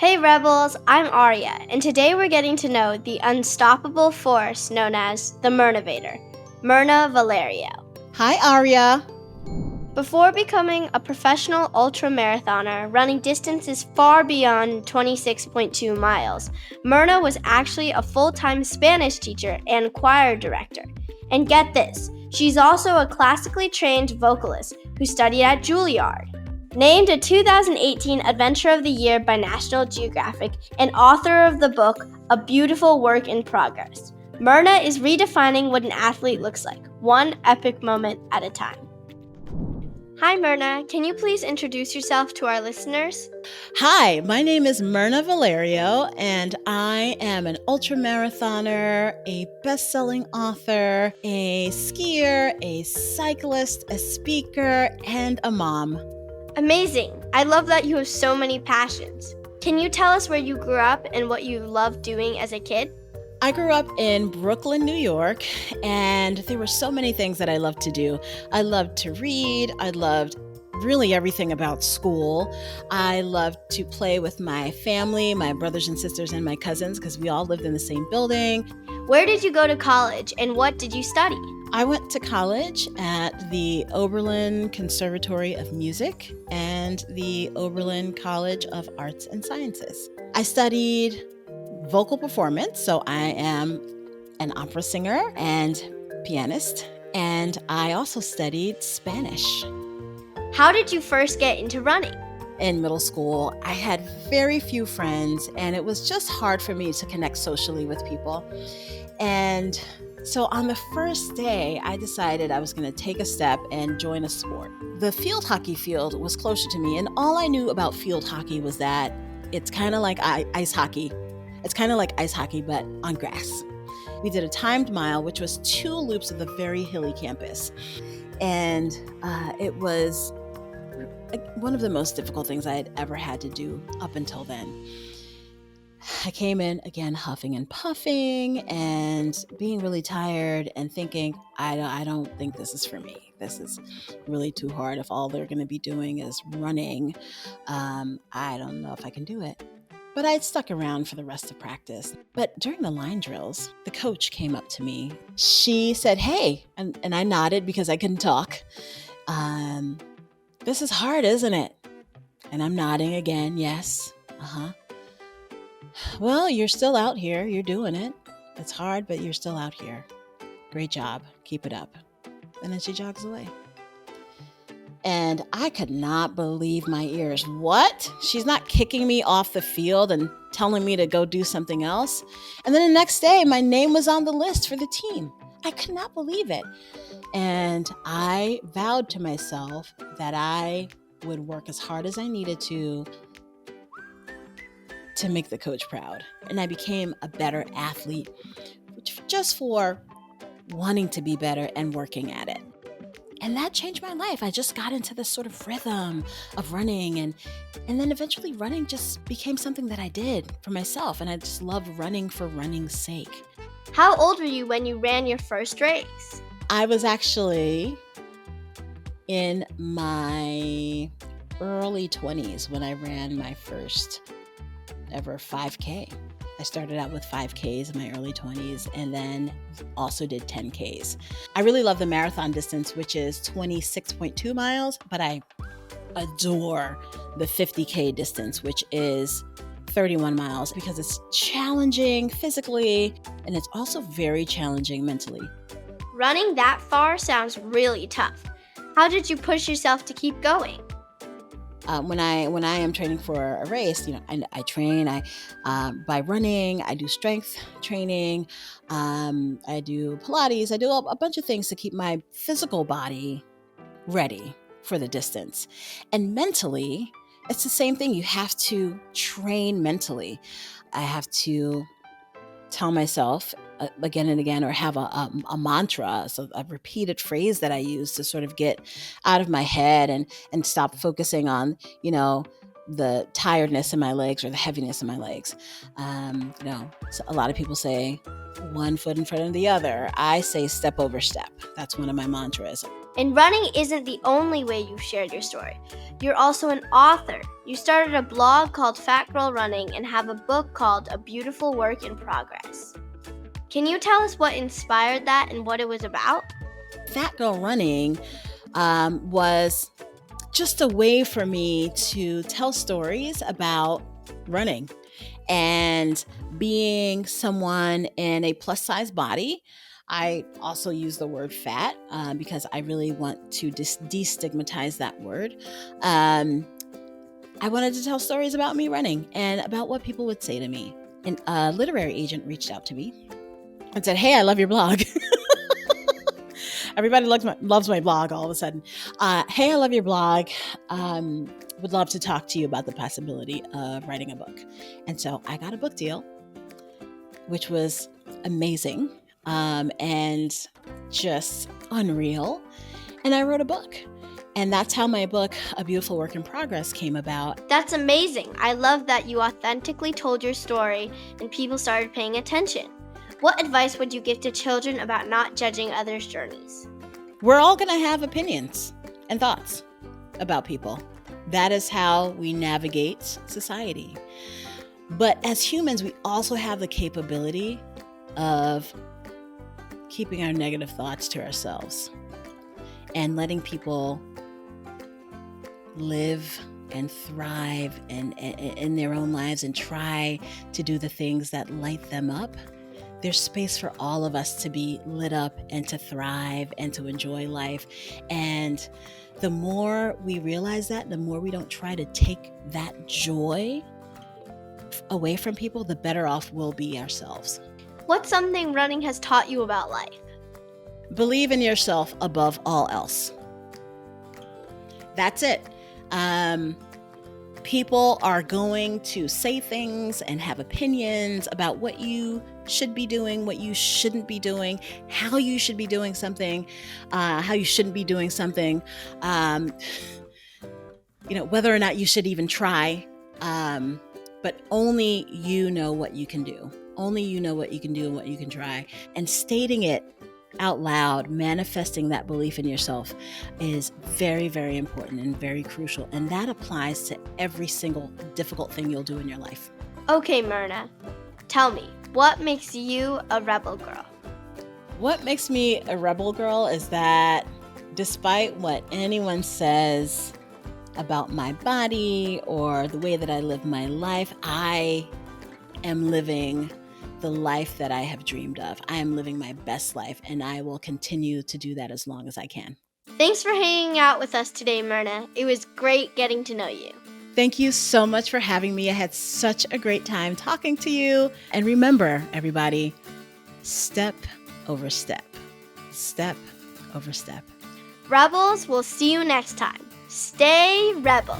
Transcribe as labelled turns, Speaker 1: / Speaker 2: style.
Speaker 1: Hey Rebels, I'm Arya, and today we're getting to know the unstoppable force known as the Mirnavator, Mirna Valerio.
Speaker 2: Hi, Arya.
Speaker 1: Before becoming a professional ultramarathoner running distances far beyond 26.2 miles, Mirna was actually a full-time Spanish teacher and choir director. And get this, she's also a classically trained vocalist who studied at Juilliard. Named a 2018 Adventure of the Year by National Geographic and author of the book A Beautiful Work in Progress, Mirna is redefining what an athlete looks like, one epic moment at a time. Hi Mirna, can you please introduce yourself to our listeners?
Speaker 2: Hi, my name is Mirna Valerio, and I am an ultramarathoner, a best-selling author, a skier, a cyclist, a speaker, and a mom.
Speaker 1: Amazing! I love that you have so many passions. Can you tell us where you grew up and what you loved doing as a kid?
Speaker 2: I grew up in Brooklyn, New York, and there were so many things that I loved to do. I loved to read. I loved really everything about school. I loved to play with my family, my brothers and sisters and my cousins, because we all lived in the same building.
Speaker 1: Where did you go to college and what did you study?
Speaker 2: I went to college at the Oberlin Conservatory of Music and the Oberlin College of Arts and Sciences. I studied vocal performance, so I am an opera singer and pianist, and I also studied Spanish.
Speaker 1: How did you first get into running?
Speaker 2: In middle school, I had very few friends, and it was just hard for me to connect socially with people. And so on the first day, I decided I was going to take a step and join a sport. The field hockey field was closer to me, and all I knew about field hockey was that it's kind of like ice hockey. It's kind of like ice hockey, but on grass. We did a timed mile, which was 2 loops of the very hilly campus. And it was one of the most difficult things I had ever had to do up until then. I came in, again, huffing and puffing and being really tired and thinking, I don't think this is for me. This is really too hard. If all they're going to be doing is running, I don't know if I can do it. But I stuck around for the rest of practice. But during the line drills, the coach came up to me. She said, hey, and I nodded because I couldn't talk. This is hard, isn't it? And I'm nodding again, yes. Well, you're still out here. You're doing it. It's hard, but you're still out here. Great job. Keep it up. And then she jogs away. And I could not believe my ears. What? She's not kicking me off the field and telling me to go do something else? And then the next day, my name was on the list for the team. I could not believe it. And I vowed to myself that I would work as hard as I needed to make the coach proud. And I became a better athlete just for wanting to be better and working at it. And that changed my life. I just got into this sort of rhythm of running. And then eventually running just became something that I did for myself. And I just love running for running's sake.
Speaker 1: How old were you when you ran your first race?
Speaker 2: I was actually in my early 20s when I ran my first ever 5K. I started out with 5Ks in my early 20s and then also did 10Ks. I really love the marathon distance, which is 26.2 miles, but I adore the 50K distance, which is 31 miles, because it's challenging physically and it's also very challenging mentally.
Speaker 1: Running that far sounds really tough. How did you push yourself to keep going?
Speaker 2: When I am training for a race, I train. By running, I do strength training. I do Pilates. I do a bunch of things to keep my physical body ready for the distance. And mentally, it's the same thing. You have to train mentally. I have to tell myself again and again, or have a mantra, so a repeated phrase that I use to sort of get out of my head and stop focusing on, the tiredness in my legs or the heaviness in my legs. So a lot of people say one foot in front of the other. I say step over step. That's one of my mantras.
Speaker 1: And running isn't the only way you've shared your story. You're also an author. You started a blog called Fat Girl Running and have a book called A Beautiful Work in Progress. Can you tell us what inspired that and what it was about?
Speaker 2: Fat Girl Running was just a way for me to tell stories about running and being someone in a plus size body. I also use the word fat because I really want to destigmatize that word. I wanted to tell stories about me running and about what people would say to me. And a literary agent reached out to me and said, "Hey, I love your blog." Everybody loves my blog all of a sudden. "Hey, I love your blog. Would love to talk to you about the possibility of writing a book." And so I got a book deal, which was amazing and just unreal. And I wrote a book. And that's how my book, A Beautiful Work in Progress, came about.
Speaker 1: That's amazing. I love that you authentically told your story and people started paying attention. What advice would you give to children about not judging others' journeys?
Speaker 2: We're all going to have opinions and thoughts about people. That is how we navigate society. But as humans, we also have the capability of keeping our negative thoughts to ourselves and letting people live and thrive in their own lives and try to do the things that light them up. There's space for all of us to be lit up and to thrive and to enjoy life. And the more we realize that, the more we don't try to take that joy away from people, the better off we'll be ourselves.
Speaker 1: What's something running has taught you about life?
Speaker 2: Believe in yourself above all else. That's it. People are going to say things and have opinions about what you should be doing, what you shouldn't be doing, how you should be doing something, how you shouldn't be doing something, whether or not you should even try. But only you know what you can do. Only you know what you can do and what you can try. And stating it out loud, manifesting that belief in yourself is very, very important and very crucial. And that applies to every single difficult thing you'll do in your life.
Speaker 1: Okay, Mirna, tell me, what makes you a rebel girl?
Speaker 2: What makes me a rebel girl is that despite what anyone says about my body or the way that I live my life, I am living the life that I have dreamed of. I am living my best life, and I will continue to do that as long as I can.
Speaker 1: Thanks for hanging out with us today, Mirna. It was great getting to know you.
Speaker 2: Thank you so much for having me. I had such a great time talking to you. And remember, everybody, step over step. Step over step.
Speaker 1: Rebels, we'll see you next time. Stay rebel.